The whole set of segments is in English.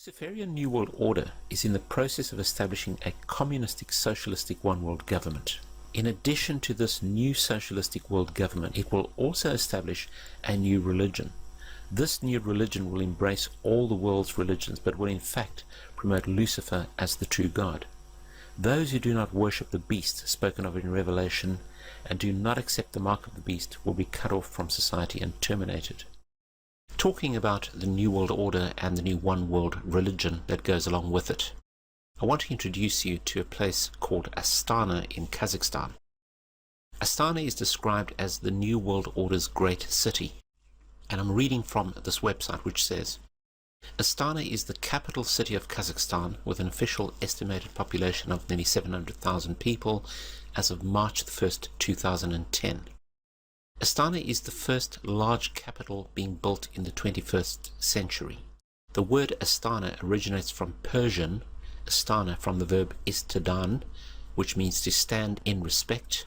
Luciferian New World Order is in the process of establishing a communistic socialistic one world government. In addition to this new socialistic world government, it will also establish a new religion. This new religion will embrace all the world's religions, but will in fact promote Lucifer as the true God. Those who do not worship the beast spoken of in Revelation and do not accept the mark of the beast will be cut off from society and terminated. Talking about the New World Order and the new one world religion that goes along with it, I want to introduce you to a place called Astana in Kazakhstan. Astana is described as the New World Order's great city, and I'm reading from this website which says, Astana is the capital city of Kazakhstan with an official estimated population of nearly 700,000 people as of March 1st, 2010. Astana is the first large capital being built in the 21st century. The word Astana originates from Persian, Astana from the verb istadan, which means to stand in respect,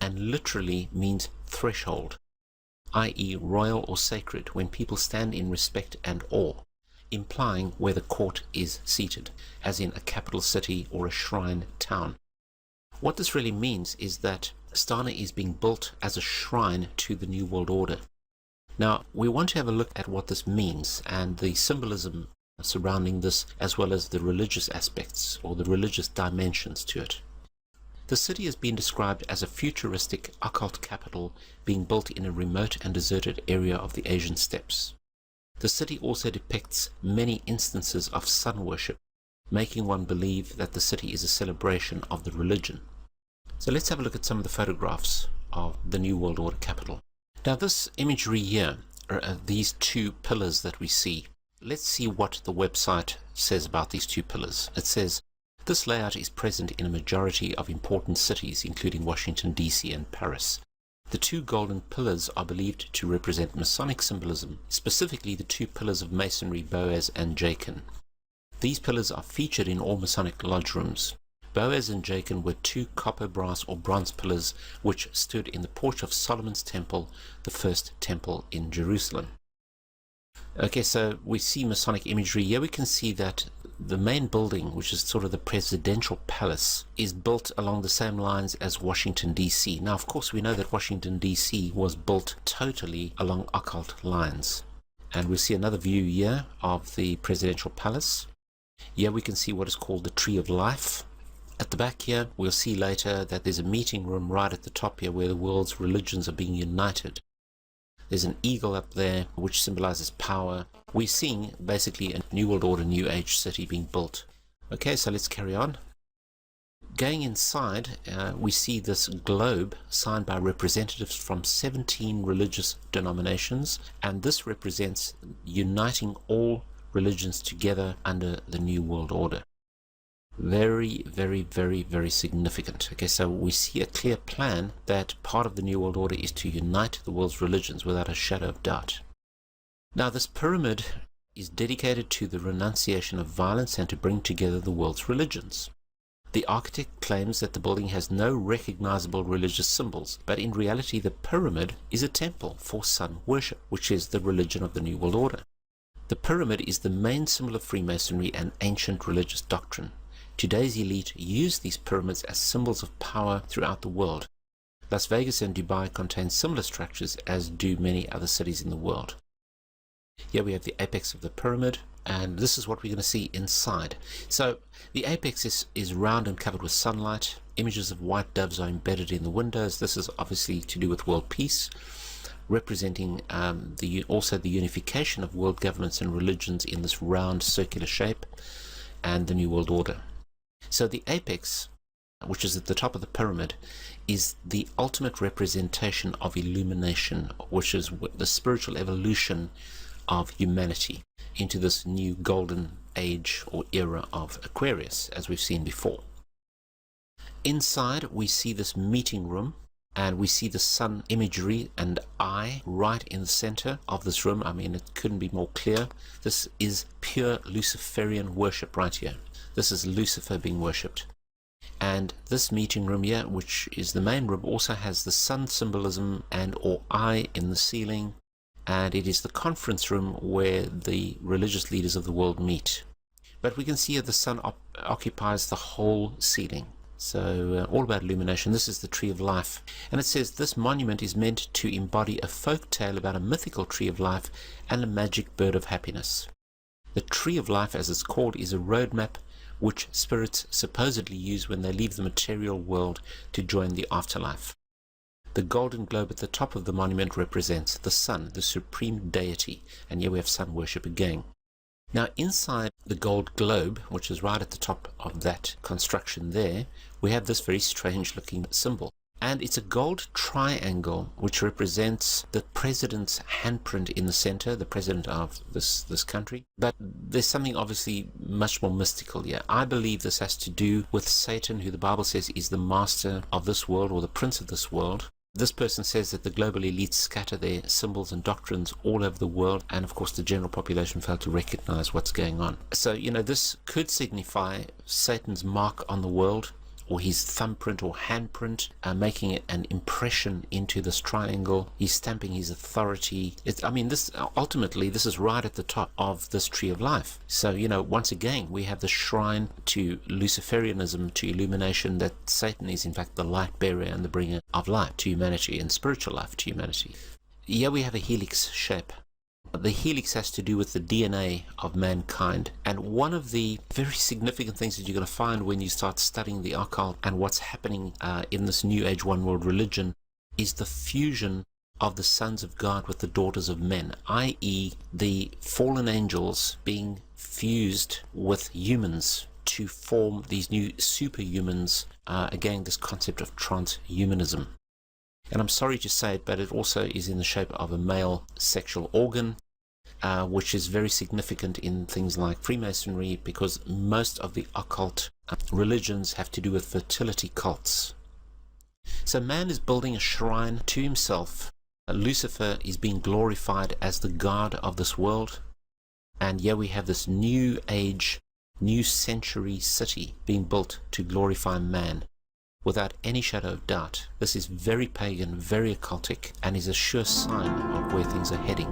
and literally means threshold, i.e. royal or sacred, when people stand in respect and awe, implying where the court is seated, as in a capital city or a shrine town. What this really means is that Astana is being built as a shrine to the New World Order. Now, we want to have a look at what this means and the symbolism surrounding this, as well as the religious aspects or the religious dimensions to it. The city has been described as a futuristic occult capital being built in a remote and deserted area of the Asian steppes. The city also depicts many instances of sun worship, making one believe that the city is a celebration of the religion. So let's have a look at some of the photographs of the New World Order capital. Now this imagery here, these two pillars that we see, let's see what the website says about these two pillars. It says, this layout is present in a majority of important cities, including Washington, D.C. and Paris. The two golden pillars are believed to represent Masonic symbolism, specifically the two pillars of Masonry, Boaz and Jachin. These pillars are featured in all Masonic lodge rooms. Boaz and Jachin were two copper, brass or bronze pillars which stood in the porch of Solomon's temple, the first temple in Jerusalem. Okay, so we see Masonic imagery. Here we can see that the main building, which is sort of the presidential palace, is built along the same lines as Washington, D.C. Now, of course, we know that Washington, D.C. was built totally along occult lines. And we see another view here of the presidential palace. Here we can see what is called the Tree of Life. At the back here, we'll see later that there's a meeting room right at the top here where the world's religions are being united. There's an eagle up there which symbolizes power. We're seeing basically a New World Order, New Age city being built. Okay, so let's carry on. Going inside, we see this globe signed by representatives from 17 religious denominations, and this represents uniting all religions together under the New World Order. Very, very, very, very significant. Okay, so we see a clear plan that part of the New World Order is to unite the world's religions without a shadow of doubt. Now, this pyramid is dedicated to the renunciation of violence and to bring together the world's religions. The architect claims that the building has no recognizable religious symbols, but in reality the pyramid is a temple for sun worship, which is the religion of the New World Order. The pyramid is the main symbol of Freemasonry and ancient religious doctrine. Today's elite use these pyramids as symbols of power throughout the world. Las Vegas and Dubai contain similar structures, as do many other cities in the world. Here we have the apex of the pyramid, and this is what we're going to see inside. So the apex is round and covered with sunlight. Images of white doves are embedded in the windows. This is obviously to do with world peace, representing also the unification of world governments and religions in this round circular shape, and the New World Order. So the apex, which is at the top of the pyramid, is the ultimate representation of illumination, which is the spiritual evolution of humanity into this new golden age or era of Aquarius, as we've seen before. Inside we see this meeting room, and we see the sun imagery and eye right in the center of this room. I mean, it couldn't be more clear. This is pure Luciferian worship right here. This is Lucifer being worshipped. And this meeting room here, which is the main room, also has the sun symbolism and or eye in the ceiling, and it is the conference room where the religious leaders of the world meet. But we can see here the sun occupies the whole ceiling. So all about illumination. This is the tree of life. And it says this monument is meant to embody a folk tale about a mythical tree of life and a magic bird of happiness. The tree of life, as it's called, is a roadmap which spirits supposedly use when they leave the material world to join the afterlife. The golden globe at the top of the monument represents the sun, the supreme deity, and here we have sun worship again. Now inside the gold globe, which is right at the top of that construction there, we have this very strange looking symbol. And it's a gold triangle which represents the president's handprint in the center, the president of this country. But there's something obviously much more mystical here. I believe this has to do with Satan, who the Bible says is the master of this world, or the prince of this world. This person says that the global elites scatter their symbols and doctrines all over the world, and of course the general population fail to recognize what's going on. So, this could signify Satan's mark on the world, or his thumbprint or handprint, making it an impression into this triangle. He's stamping his authority. Ultimately, this is right at the top of this tree of life. So, once again, we have the shrine to Luciferianism, to illumination, that Satan is in fact the light bearer and the bringer of light to humanity and spiritual life to humanity. Here we have a helix shape. The helix has to do with the DNA of mankind, and one of the very significant things that you're going to find when you start studying the occult and what's happening in this new age one world religion is the fusion of the sons of God with the daughters of men, i.e. the fallen angels being fused with humans to form these new superhumans, again this concept of transhumanism. And I'm sorry to say it, but it also is in the shape of a male sexual organ, which is very significant in things like Freemasonry, because most of the occult religions have to do with fertility cults. So man is building a shrine to himself. Lucifer is being glorified as the god of this world. And here we have this new age, new century city being built to glorify man. Without any shadow of doubt, this is very pagan, very occultic, and is a sure sign of where things are heading.